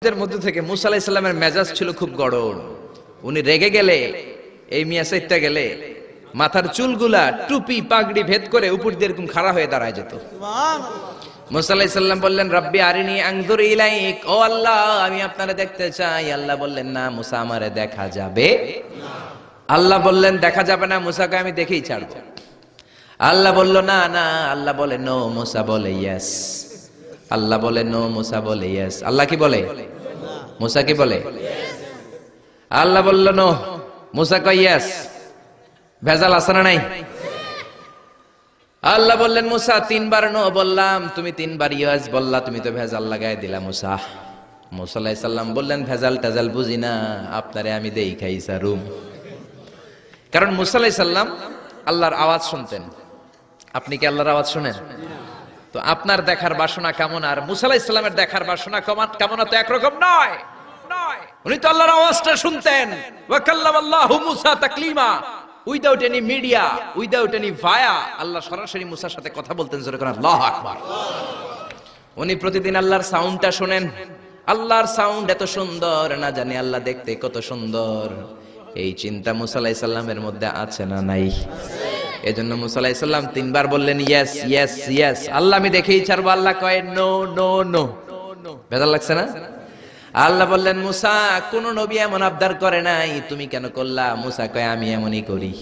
রক্তের মধ্যে থেকে মুসা আলাইহিস সালামের মেজাজ ছিল খুব গরম। উনি রেগে গেলে, এই মিয়া সাইটটা গেলে মাথার চুলগুলা টুপি পাগড়ি ভেদ করে উপর দিয়ে এরকম খাড়া হয়ে দাঁড়ায় যেত। মুসা আলাইহিস সালাম বললেন, রব্বি আরিনি আনজুর ইলাইক, ও আল্লাহ আমি আপনারে দেখতে চাই। আল্লাহ বললেন, না মুসা আমারে দেখা যাবে না। আল্লাহ বললেন, দেখা যাবে না। মুসা কয়, আমি দেখেই ছাড়বো। আল্লাহ বলল, না না। আল্লাহ বলে নো, মুসা বলে ইয়েস। আল্লাহ বলে নো, মুসা বলে ইয়েস। আল্লাহ কি বলে? মুসা কি বলে? আল্লাহ বলল নো, মুসা কয় ইয়েস। ভেজাল আছে না নাই? আল্লাহ বললেন, মুসা তিনবার নো বললাম, তুমি তিনবার ইয়েস বললা, তুমি তো ভেজাল লাগাই দিলা মুসা। মুসা আলাইহিস সালাম বললেন, ভেজাল টেজাল বুঝি না, আপনারে আমি দেই খাই সারুম। কারণ মুসা আলাইহিস সালাম আল্লাহর আওয়াজ শুনতেন। আপনি কি আল্লাহর আওয়াজ শুনেন? তো আপনার দেখার বাসনা কেমন আর মুসা আলাইহিস সালামের দেখার বাসনা কেমন তো একরকম নয়। উনি তো আল্লাহর আওয়াজটা শুনতেন। ওয়া কাল্লামাল্লাহু মুসা তাকলিমা, without any media, without any via, Allah সরাসরি মুসার সাথে কথা বলতেন। জোরে করে আল্লাহু আকবার। উনি প্রতিদিন আল্লাহর সাউন্ডটা শুনেন। আল্লাহর সাউন্ড এত সুন্দর, না জানি আল্লাহ দেখতে কত সুন্দর। এই চিন্তা মুসা আলাইহিস সালামের মধ্যে আছে না নাই? এজন্য মুসা আলাইহিস সালাম তিনবার বললেন ইয়েস ইয়েস ইয়েস। আল্লাহ আমি দেখেই ছাড়বো। আল্লাহ কয় নো নো নো। ভেজাল লাগছে না? আল্লাহ বললেন, মুসা কোন নবী এমন আবদার করে নাই, তুমি কেন করলা? মুসা কয়, আমি এমনই করি,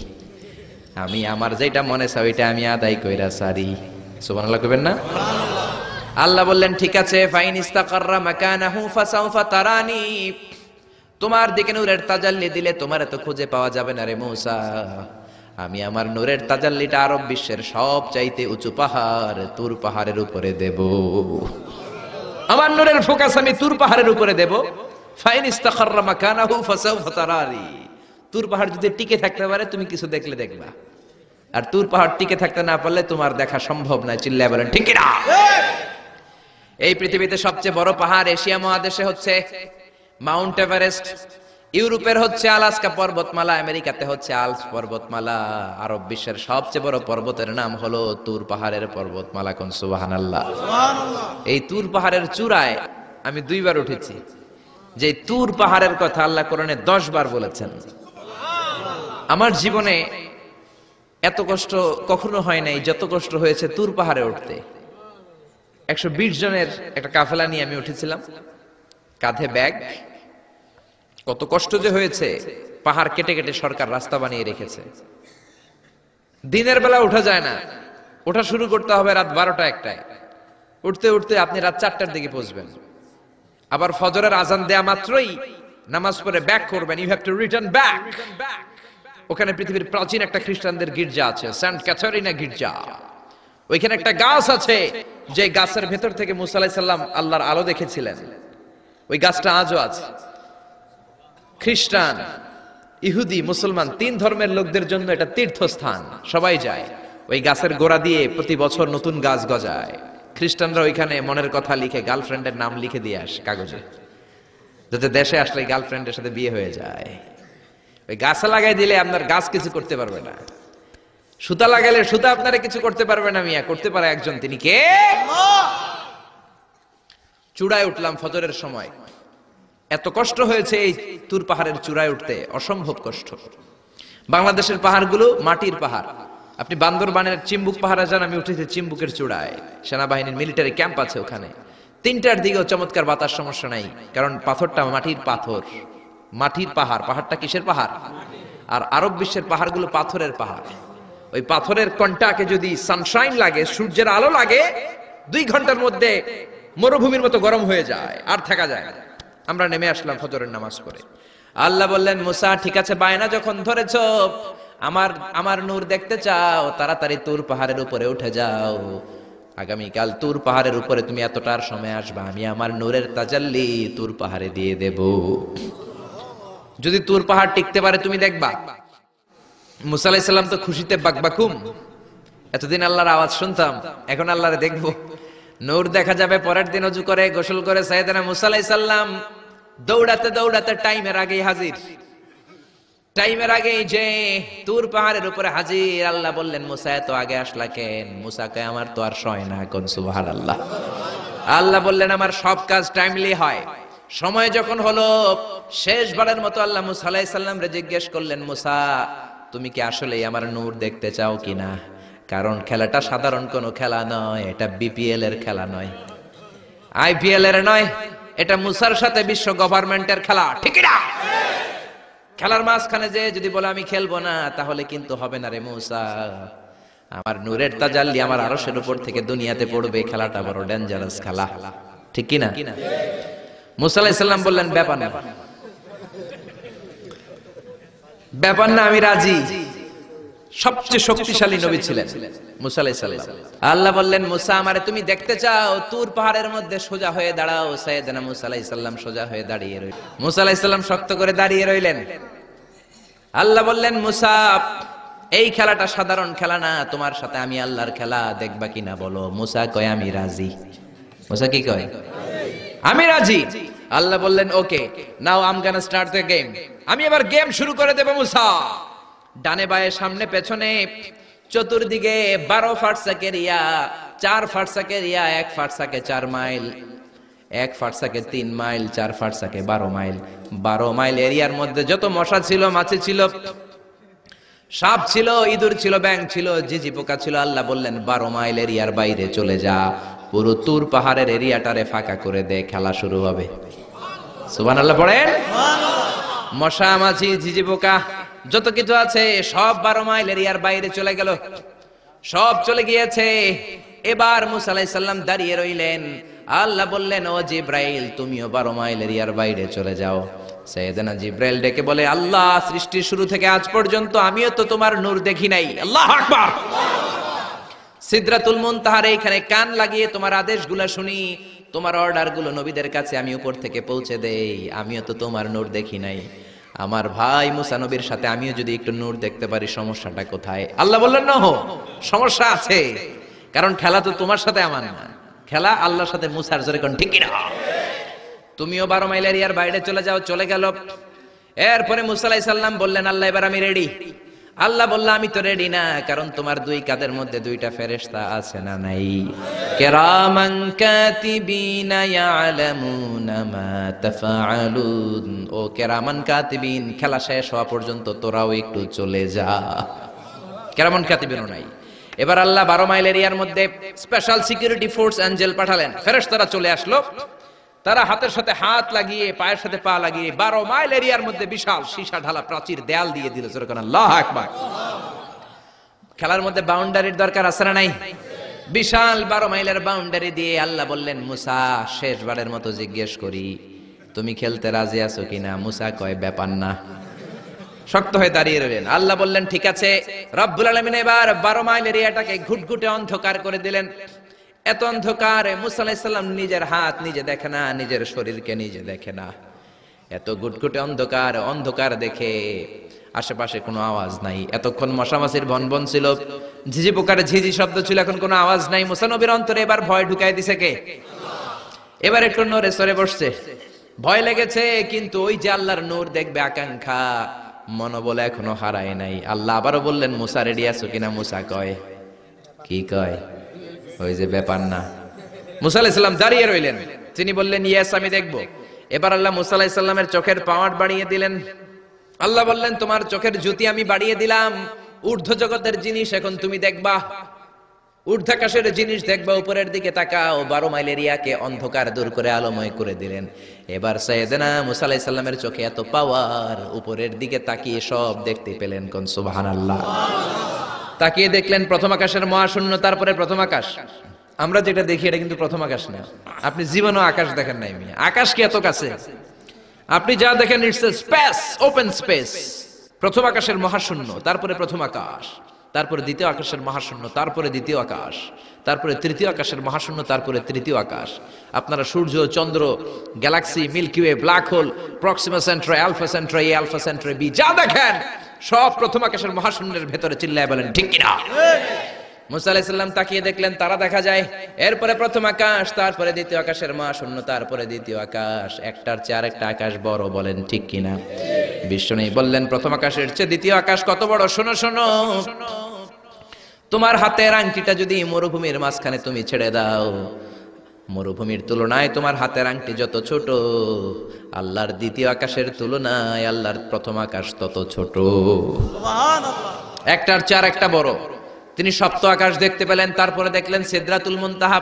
আমি আমার যেটা মনে চাই ওইটা আমি আদায় কইরা সারি। সুবহানাল্লাহ কইবেন না? আল্লাহ বললেন, ঠিক আছে, ফাইন ইস্তাকাররা মাকানাহু ফাসাউফা তারানি, তোমার দিকে নূরের তাজাল্লি দিলে তোমার এত খুঁজে পাওয়া যাবে না রে মুসা। আমি আমার নূরের তাজাল্লিটা আরব বিশ্বের সব চাইতে উঁচু পাহাড় তুর পাহাড়ের উপরে দেব। আমার নূরের ফোকাস আমি তুর পাহাড়ের উপরে দেব। ফাইন ইস্তাকাররা মাকানাহু ফাসাউফা তারানি, তুর পাহাড় যদি টিকে থাকতে পারে তুমি কিছু দেখলে দেখবা, আর তুর পাহাড় টিকে থাকতে না পারলে তোমার দেখা সম্ভব না। চিল্লায় বলেন ঠিক না? এই পৃথিবীতে সবচেয়ে বড় পাহাড় এশিয়া মহাদেশে হচ্ছে মাউন্ট এভারেস্ট, ইউরোপের হচ্ছে আলাস্কা পর্বতমালা, আমেরিকাতে হচ্ছে আল্পস পর্বতমালা, আরব বিশ্বের সবচেয়ে বড় পর্বতের নাম হলো তুর পাহাড়ের পর্বতমালা। কোন সুবহানাল্লাহ। এই তুর পাহাড়ের চূড়ায় আমি 2 বার উঠেছি। যে তুর পাহাড়ের কথা আল্লাহ কোরআনে 10 বার বলেছেন। আমার জীবনে এত কষ্ট কখনো হয় নাই যত কষ্ট হয়েছে তুর পাহাড়ে উঠতে। 120 জনের একটা কাফেলা নিয়ে আমি উঠেছিলাম, কাঁধে ব্যাগ। কত কষ্ট যে হয়েছে, পাহাড় কেটে কেটে সরকার রাস্তা বানিয়ে রেখেছে। দিনের বেলা ওঠা যায় না, ওঠা শুরু করতে হবে রাত 12টা-1টায়। উঠতে উঠতে আপনি রাত 4টার দিকে পৌঁছবেন। আবার ফজরের আজান দেয়া মাত্রই নামাজ পড়ে ব্যাক করবেন। You have to return back. ওখানে পৃথিবীর প্রাচীন একটা খ্রিস্টানদের গির্জা আছে, সেন্ট ক্যাথারিনা গির্জা। ওইখানে একটা গাছ আছে, যে গাছের ভেতর থেকে মুসা আলাইহিস সালাম আল্লাহর আলো দেখেছিলেন। ওই গাছটা আজও আছে। খ্রিস্টান, ইহুদি, মুসলমান 3 ধর্মের লোকদের জন্য এটা তীর্থস্থান, সবাই যায়। ওই গাছের গোড়া দিয়ে প্রতি বছর নতুন গাছ গজায়। খ্রিস্টানরা ওইখানে মনের কথা লিখে, গার্লফ্রেন্ডের নাম লিখে দিয়ে আসে কাগজে, যাতে দেশে আসলে গার্লফ্রেন্ডের সাথে বিয়ে হয়ে যায়। ওই গাছে লাগাই দিলে আপনার গাছ কিছু করতে পারবে না। সুতা লাগাইলে সুতা আপনারা কিছু করতে পারবে না। মিয়া করতে পারে একজন, তিনি কে? চূড়ায় উঠলাম ফজরের সময়। এত কষ্ট হয়েছে এই তুর পাহাড়ের চূড়ায় উঠতে, অসম্ভব কষ্ট। বাংলাদেশের পাহাড়গুলো মাটির পাহাড়। আপনি বান্দরবানের চিম্বুক পাহাড়ে যান, আমি উঠেছি চিম্বুকের চূড়ায়, সেনাবাহিনীর মিলিটারি ক্যাম্প আছে ওখানে। 3টার দিকেও চমৎকার বাতাস, সমস্যা নাই, কারণ পাথরটা মাটির পাথর, মাটির পাহাড়। পাহাড়টা কিসের পাহাড়? আর আরব বিশ্বের পাহাড়গুলো পাথরের পাহাড়। ওই পাথরের কন্টাকে যদি সানশাইন লাগে, সূর্যের আলো লাগে, 2 ঘন্টার মধ্যে মরুভূমির মতো গরম হয়ে যায়, আর থাকা যায় না। আমরা নেমে আসলাম ফজরের নামাজ পড়ে। আল্লাহ বললেন, মুসা ঠিক আছে, বায়না যখন ধরেছো, আমার নূর দেখতে চাও, তাড়াতাড়ি তুর পাহাড়ের উপরে উঠে যাও। আগামীকাল তুর পাহাড়ের উপরে তুমি এতটার সময় আসবা, আমি আমার নূরের তাজাল্লি তুর পাহাড়ে দিয়ে দেব। যদি তুর পাহাড় টিকতে পারে তুমি দেখবা। মুসা আলাইহিস সালাম তো খুশিতে বাকবাকুম। এতদিন আল্লাহর আওয়াজ শুনতাম, এখন আল্লাহরে দেখবো, নূর দেখা যাবে। পরের দিন ওযু করে গোসল করে সাইয়েদনা মুসা আলাইহিস সালাম দৌড়াতে দৌড়াতে টাইমের আগেই হাজির। টাইমের আগেই যে তুর পাহাড়ের উপরে হাজির। আল্লাহ বললেন, মুসা এত আগে আসলা কেন? মুসা কয়, আমার তো আর সয় না। কোন সুবহানাল্লাহ। আল্লাহ বললেন, আমার সব কাজ টাইমলি হয়। সময় যখন হলো, শেষবারের মতো আল্লাহ মুসা আলাইহিস সালাম রে জিজ্ঞেস করলেন, মুসা তুমি কি আসলেই আমার নূর দেখতে চাও কিনা? কারণ খেলাটা সাধারণ কোনো খেলা নয়, এটা বিপিএল এর খেলা নয়, আইপিএল এর নয়, এটা মুসার সাথে বিশ্ব গভর্নমেন্টের খেলা, ঠিক না? খেলার মাঝখানে যে যদি বলে আমি খেলবো না, তাহলে কিন্তু হবে না রে মুসা। আমার নূরের তাজাল্লি আমার আরশের উপর থেকে দুনিয়াতে পড়বে, খেলাটা বড় ডেঞ্জারাস খেলা, ঠিক কি না? মুসা আলাইহিস সালাম বললেন, ব্যাপার না, ব্যাপার না, আমি রাজি। সবচেয়ে শক্তিশালী নবী ছিলেন মুসা আলাইহিস সালাম। আল্লাহ বললেন, মুসা আমারে তুমি দেখতে চাও? তুর পাহাড়ের মধ্যে সোজা হয়ে দাঁড়াও। সাইয়েদনা মুসা আলাইহিস সালাম সোজা হয়ে দাঁড়িয়ে রইলেন। মুসা আলাইহিস সালাম শক্ত করে দাঁড়িয়ে রইলেন। আল্লাহ বললেন, মুসা এই খেলাটা সাধারণ খেলা না, তোমার সাথে আমি আল্লাহর খেলা, দেখবা কিনা বলো? মুসা কয় আমি রাজি। মুসা কি কয়? আমি রাজি। আল্লাহ বললেন, okay, now I am gonna start the game. আমি এবার গেম শুরু করে দেব মুসা। ডানে বায়ে সামনে পেছনে চতুর্দিকে 12 ফারসাক এরিয়া, 4 ফারসাক এরিয়া, 1 ফারসাকে 4 মাইল, 1 ফারসাকে 3 মাইল, 4 ফারসাকে 12 মাইল। 12 মাইল এরিয়ার মধ্যে যত মশা ছিল, মাছি ছিল, সাপ ছিল, ইঁদুর ছিল, ব্যাঙ ছিল, ঝিঝি পোকা ছিল। আল্লাহ বললেন, 12 মাইল এরিয়ার বাইরে চলে যা, পুরো তুর পাহাড়ের এরিয়াটারে ফাঁকা করে দে, খেলা শুরু হবে। সুবহানাল্লাহ পড়েন। মশা, মাছি, ঝিঝি পোকা যত কিছু আছে সব 12 মাইল এরিয়ার বাইরে চলে গেল, সব চলে গিয়েছে। এবার মুসা আলাইহিস সালাম দাঁড়িয়ে রইলেন। আল্লাহ বললেন, ও জিব্রাইল তুমিও 12 মাইল এরিয়ার বাইরে চলে যাও। সাইয়েদনা জিব্রাইল ডেকে বলে, আল্লাহ সৃষ্টির শুরু থেকে আজ পর্যন্ত আমিও তো তোমার নূর দেখি নাই। আল্লাহু আকবার। সিদরাতুল মুনতাহার এইখানে কান লাগিয়ে তোমার আদেশগুলো শুনি, তোমার অর্ডারগুলো নবীদের কাছে আমি উপর থেকে পৌঁছে দেই, আমিও তো তোমার নূর দেখি নাই। আমার ভাই মুসা নবীর সাথে আমিও যদি একটু নূর দেখতে পারি, সমস্যাটা কোথায়? আল্লাহ বললেন, না হো, সমস্যা আছে, কারণ খেলা তো তোমার সাথে আমার না, খেলা আল্লাহর সাথে মুসার। জোরে কোন ঠিক না? তুমিও 12 মাইল এরিয়ার বাইরে চলে যাও। চলে গেল। এরপরে মুসা আলাইহিস সালাম বললেন, আল্লাহ এবার আমি রেডি। আল্লাহ বলল, আমি তো রেডি না, কারণ তোমার 2 কাঁধের মধ্যে 2টা ফেরেশতা আছে না নাই? কিরামান কাতিবিনা ইয়ালামুনা মা তাফআলুন। ও কিরামান কাতিবিন, খেলা শেষ হওয়া পর্যন্ত তোরাও একটু চলে যা। কিরামান কাতিবিনও নাই। এবার আল্লাহ 12 মাইল এরিয়ার মধ্যে স্পেশাল সিকিউরিটি ফোর্স এঞ্জেল পাঠালেন। ফেরেশতারা চলে আসলো। তারা হাতের সাথে হাত লাগিয়ে, পায়ের সাথে পা লাগিয়ে 12 মাইল এরিয়ার মধ্যে বিশাল সীসা ঢালা প্রাচীর দেয়াল দিয়ে দিল। যেরকম আল্লাহু আকবার। খেলার মধ্যে বাউন্ডারির দরকার আছে না নাই? বিশাল 12 মাইলের বাউন্ডারি দিয়ে আল্লাহ বললেন, মুসা শেষবারের মতো জিজ্ঞেস করি, তুমি খেলতে রাজি আছো কিনা? মুসা কয়, ব্যাপার না। শক্ত হয়ে দাঁড়িয়ে রইলেন। আল্লাহ বললেন, ঠিক আছে। রব্বুল আলামিন এবার 12 মাইল এরিয়াটাকে ঘুটঘুটে অন্ধকার করে দিলেন। এত অন্ধকারে মুসা আলাইহিস সালাম নিজের হাত নিজে দেখে না, নিজের শরীরকে নিজে দেখে না। এত ঘুটঘুটে অন্ধকার, অন্ধকার দেখে আশেপাশে কোনো আওয়াজ নাই। এতক্ষণ মশামাছির ভনভন ছিল, ঝিঝি পোকার ঝিঝি শব্দ ছিল, এখন কোনো আওয়াজ নাই। মুসা নবীর অন্তরে এবার ভয় ঢুকাই দিছে কে? এবার একটু নড়ে সরে বসছে। ভয় লেগেছে, কিন্তু ওই যে আল্লাহর নূর দেখবে আকাঙ্ক্ষা, মনোবল এখনো হারায় নাই। আল্লাহ আবারও বললেন, মুসা রেডি আছো কিনা? মুসা কয়, কি কয়? ওই যে ব্যাপার না। মুসা আলাইহিস সালাম দাঁড়িয়ে রইলেন। তিনি বললেন, ইয়েস আমি দেখব। এবার আল্লাহ মুসা আলাইহিস সালামের চোখের পাওয়ার বাড়িয়ে দিলেন। আল্লাহ বললেন, তোমার চোখের জ্যোতি আমি বাড়িয়ে দিলাম, ঊর্ধ্ব জগতের জিনিস এখন তুমি দেখবা, ঊর্ধ্বাকাশের জিনিস দেখবা, উপরের দিকে তাকাও। 12 মাইল এরিয়াকে অন্ধকার দূর করে আলোময় করে দিলেন। এবার সাইয়েদনা মুসা আলাইহিস সালামের চোখে এত পাওয়ার, উপরের দিকে তাকিয়ে সব দেখতে পেলেন। কোন সুবহানাল্লাহ। তাকিয়ে দেখলেন প্রথম আকাশের মহাশূন্য, তারপরে প্রথম আকাশ। আমরা যেটা দেখি এটা কিন্তু প্রথম আকাশ না। আপনি জীবনও আকাশ দেখেন নাই মিয়া। আকাশ কি এত কাছে? আপনি যা দেখেন it's a space, open space. প্রথম আকাশের মহাশূন্য, তারপরে প্রথম আকাশ, তারপরে দ্বিতীয় আকাশের মহাশূন্য, তারপরে দ্বিতীয় আকাশ, তারপরে তৃতীয় আকাশের মহাশূন্য, তারপরে তৃতীয় আকাশ। আপনারা সূর্য, চন্দ্র, galaxy, Milky Way, black hole, Proxima Centauri, Alpha Centauri, Alpha Centauri B, যা দেখেন সব প্রথম আকাশের মহাশূন্যের ভেতরে। চিল্লায় বলেন ঠিক কিনা? মুসা আলাইহিস সালাম তাকিয়ে দেখলেন তারা দেখা যায়। এরপরে প্রথম আকাশ, তারপরে দ্বিতীয় আকাশের মহাশূন্য, তারপরে দ্বিতীয় আকাশ। একটার চেয়ে আরেকটা আকাশ বড়, বলেন ঠিক কিনা? বিষ্ণু বললেন, প্রথম আকাশের চেয়ে দ্বিতীয় আকাশ কত বড়? শোনো শোনো, তোমার হাতের আংটিটা যদি মরুভূমির মাঝখানে তুমি ছেড়ে দাও, মরুভূমির তুলনায় তোমার হাতের আংটি যত ছোট, আল্লাহর দ্বিতীয় আকাশের তুলনায় আল্লাহর প্রথম আকাশ তত ছোট। একটার চার একটা বড়। তিনি সপ্ত আকাশ দেখতে পেলেন, তারপরে দেখলেন সিদরাতুল মুনতাহা,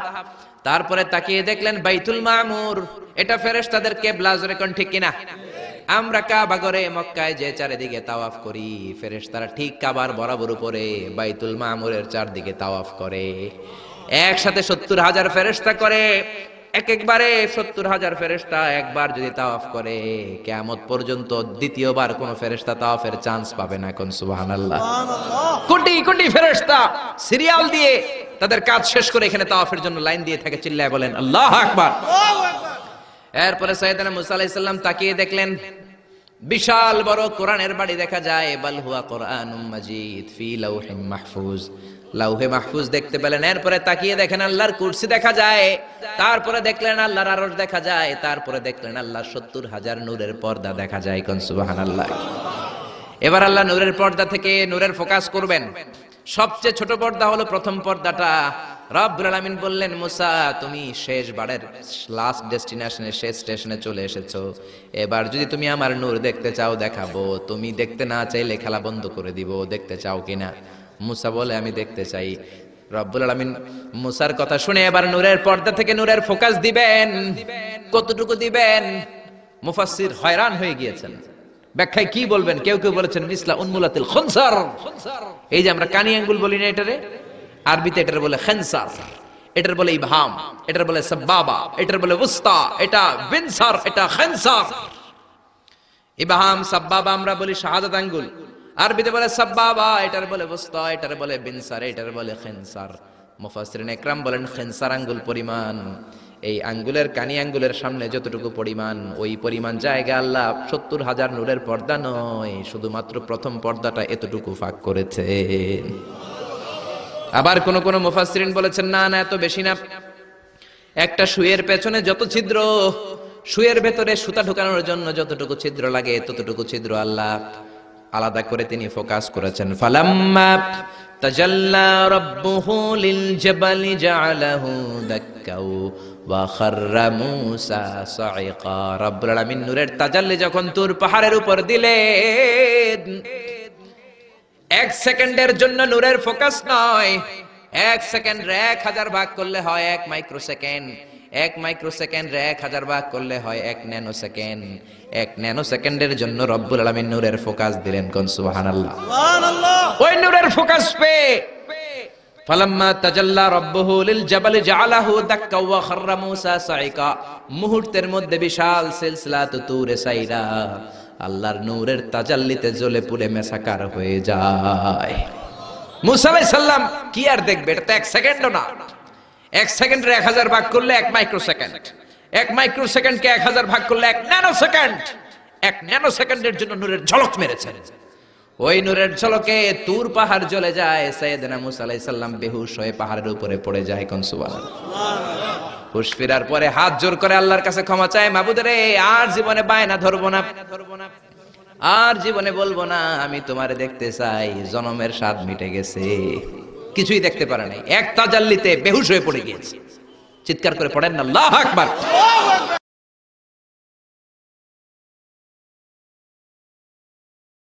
তারপরে তাকিয়ে দেখলেন বাইতুল মামুর। এটা ফেরেশতাদের কিবলা, জোরে কোন ঠিক কিনা? আমরা কাবা ঘরে মক্কায় যে চারিদিকে তাওয়াফ করি, ফেরেশতারা ঠিক কাবার বরাবর উপরে বাইতুল মামুরের চারদিকে তাওয়াফ করে। একসাথে 70,000 ফেরেশতা করে। একবারে 70,000 ফেরেশতা একবার যদি তাওয়াফ করে, কিয়ামত পর্যন্ত দ্বিতীয়বার কোন ফেরেশতা তাওয়াফের চান্স পাবে না। কোন সুবহানাল্লাহ। কোটি কোটি ফেরেশতা সিরিয়াল দিয়ে তাদের কাজ শেষ করে এখানে তাওয়াফের জন্য লাইন দিয়ে থাকে। চিল্লায় বলেন আল্লাহু আকবার। এরপরে সাইয়েদনা মুসা আলাইহিস সালাম তাকিয়ে দেখলেন বিশাল বড় কোরআনের বাড়ি দেখা যায়। বাল হুয়া কোরআনুম মাজিদ ফি লাউহিম মাহফুজ, লাউহে মাহফুজ দেখতে পেলেন। এরপরে তাকিয়ে দেখেন আল্লাহর কুরসি দেখা যায়, তারপরে দেখলেন আল্লাহর আরশ দেখা যায়, তারপরে দেখলেন আল্লাহর 70,000 নূরের পর্দা দেখা যায়। কোন সুবহানাল্লাহ। এবার আল্লাহ নূরের পর্দা থেকে নূরের ফোকাস করবেন। সবচেয়ে ছোট পর্দা হলো প্রথম পর্দাটা। রব্বুল আলামিন বললেন, মুসা তুমি শেষ বারের লাস্ট ডেস্টিনেশনে, শেষ স্টেশনে চলে এসেছো। এবার যদি তুমি আমার নূর দেখতে চাও দেখাবো, তুমি দেখতে না চাইলে খেলা বন্ধ করে দিব। দেখতে চাও কিনা? মুসা বলে আমি দেখতে চাই। রব্বুল আলামিন মুসার কথা শুনে এবার নূরের পর্দা থেকে নূরের ফোকাস দিবেন। কতটুকু দিবেন? মুফাসসির হয়রান হয়ে গিয়েছেন। ব্যাখ্যায় কি বলবেন? কেউ কেউ বলেছেন মিসলা উনমুলাতিল খুনসার। এই যে আমরা কানি আঙ্গুল বলি না, এটারে আরবিতে এটার বলে খেনসার, এটার বলে ইবহাম, এটার বলে সাবাবা, এটার বলে উস্তা, এটা বিনসার, এটা খেনসার। ইবহাম সাবাবা আমরা বলি শাহাদাত আঙ্গুল, আরবিতে বলে সাবাবা, এটার বলে উস্তা, এটার বলে বিনসার, এটার বলে খেনসার। মুফাসসিরিন ইকরাম বলেন খেনসার আঙ্গুল পরিমাণ, এই আঙ্গুলের কানি আঙ্গুলের সামনে যতটুকু পরিমাণ, ওই পরিমাণ জায়গা আল্লাহ 70,000 নূরের পর্দা নয়, শুধুমাত্র প্রথম পর্দাটা এতটুকু ফাঁক করেছে। আবার কোন কোন মুফাসসিরিন বলেছেন না না, এত বেশি না। একটা সুইয়ের পেছনে যত ছিদ্র, সুইয়ের ভেতরে সুতা ঢোকানোর জন্য যতটুকু ছিদ্র লাগে, ততটুকু ছিদ্র আল্লাহ আলাদা করে তিনি ফোকাস করেছেন। ফালাম্মা তাজাল্লা রাব্বুহু লিল জাবালি জাআলাহু দাক্কাও ওয়া খাররা মূসা সাইকা। রব্বুল আলামিন নূরের তাজাল্লি যখন তুর পাহাড়ের উপর দিলেন, 1 সেকেন্ডের জন্য নূরের ফোকাস নয়। 1 সেকেন্ড 1000 ভাগ করলে হয় 1 মাইক্রোসেকেন্ড। 1 মাইক্রোসেকেন্ড 1000 ভাগ করলে হয় 1 ন্যানো সেকেন্ড। 1 ন্যানো সেকেন্ডের জন্য রব্বুল আলামিন নূরের ফোকাস দিলেন। কোন সুবহানাল্লাহ। সুবহানাল্লাহ। ওই নূরের ফোকাস পে ফালাম্মা তাজাল্লা রাব্বুহু লিল জাবালি জাআলাহু দাক্কা ওয়া খাররা মূসা সাইকা। মুহূর্তের মধ্যে বিশাল সিলসিলাত তুরে সাইরা আল্লাহর নূরের তাজাল্লিতে জ্বলে পুড়ে মেসাকার হয়ে যায়। মূসা আলাইহিস সালাম কি আর দেখবে? এটা তো 1 সেকেন্ডও না। 1 সেকেন্ডে 1000 ভাগ করলে 1 মাইক্রোসেকেন্ড। 1 মাইক্রোসেকেন্ডকে 1000 ভাগ করলে 1 ন্যানো সেকেন্ড। 1 ন্যানো সেকেন্ডের জন্য নূরের ঝলক মেরেছে। ওই নূরের ঝলকে তুর পাহাড় জ্বলে যায়। সাইয়েদনা মূসা আলাইহিস সালাম বেহুশ হয়ে পাহাড়ের উপরে পড়ে যায়। কোন সুবহানাল্লাহ। হুশ ফেরার পরে হাত জোর করে আল্লাহর কাছে ক্ষমা চায়, মাবুদ রে আর জীবনে বায়না ধরবো না, আর জীবনে বলবো না আমি তোমারে দেখতে চাই। জনমের স্বাদ মিটে গেছে, কিছুই দেখতে পারে নাই। এক তাজাল্লিতে বেহুশ হয়ে পড়ে গিয়েছে। চিৎকার করে পড়েন না আল্লাহু আকবার।